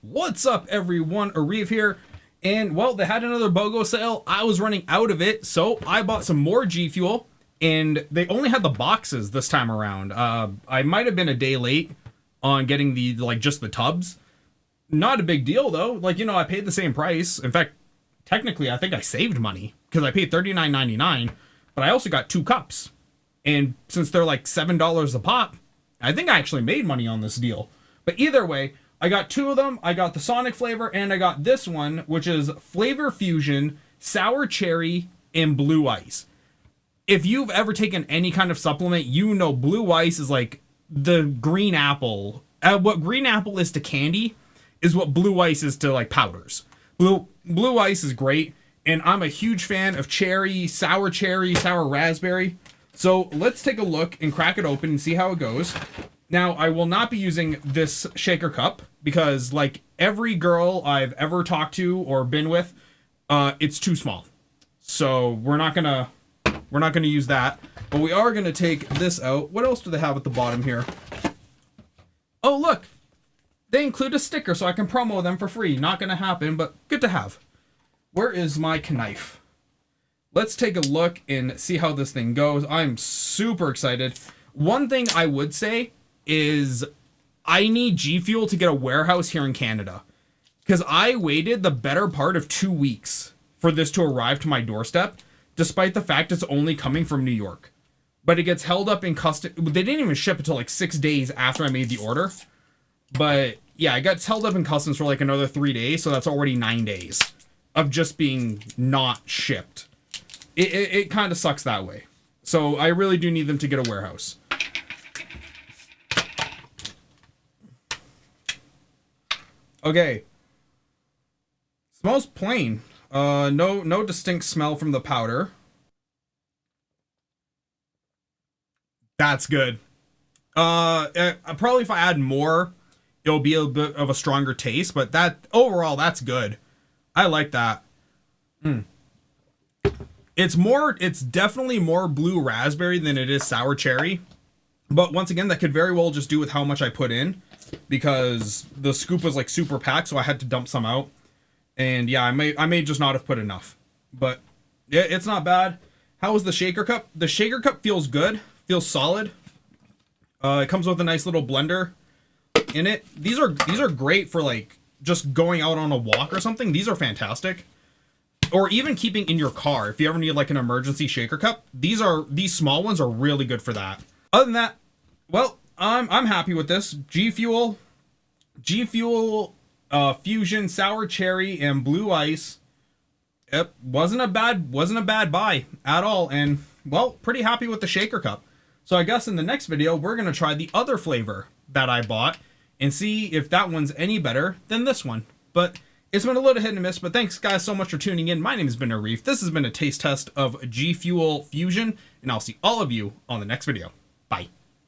What's up, everyone? Arif here. And, well, they had another BOGO sale. I was running out of it, so I bought some more Gfuel. And they only had the boxes this time around. I might have been a day late on getting just the tubs. Not a big deal, though. I paid the same price. In fact, technically, I think I saved money because I paid $39.99, but I also got 2 cups. And since they're like $7 a pop, I think I actually made money on this deal. But either way, I got 2 of them. I got the Sonic flavor, and I got this one, which is Flavor Fusion, Sour Cherry, and Blue Ice. If you've ever taken any kind of supplement, you know Blue Ice is like the green apple. What green apple is to candy is what Blue Ice is to like powders. Blue Ice is great, and I'm a huge fan of cherry, sour raspberry. So let's take a look and crack it open and see how it goes. Now, I will not be using this shaker cup because, like every girl I've ever talked to or been with, it's too small. So we're not gonna use that. But we are gonna take this out. What else do they have at the bottom here? Oh, look, they include a sticker, so I can promo them for free. Not gonna happen, but good to have. Where is my knife? Let's take a look and see how this thing goes. I'm super excited. One thing I would say is I need Gfuel to get a warehouse here in Canada, because I waited the better part of 2 weeks for this to arrive to my doorstep, despite the fact it's only coming from New York. But it gets held up in custom. They didn't even ship until like 6 days after I made the order. But yeah, it got held up in customs for like another 3 days, so that's already 9 days of just being not shipped. It kind of sucks that way. So I really do need them to get a warehouse. Okay. Smells plain. No distinct smell from the powder. That's good. Probably if I add more, it'll be a bit of a stronger taste, but overall, that's good. I like that. It's definitely more blue raspberry than it is sour cherry. But once again, that could very well just do with how much I put in, because the scoop was like super packed, so I had to dump some out. And yeah, I may just not have put enough. But yeah, it's not bad. How is the shaker cup? The shaker cup feels good, feels solid. It comes with a nice little blender in it. These are great for like just going out on a walk or something. These are fantastic. Or even keeping in your car if you ever need like an emergency shaker cup. These small ones are really good for that. Other than that, well, I'm happy with this. Gfuel, Fusion, Sour Cherry, and Blue Ice. It wasn't a bad buy at all, and well, pretty happy with the shaker cup. So I guess in the next video we're gonna try the other flavor that I bought and see if that one's any better than this one. But it's been a little hit and miss, but thanks guys so much for tuning in. My name has been Arif. This has been a taste test of Gfuel Fusion, and I'll see all of you on the next video. Bye.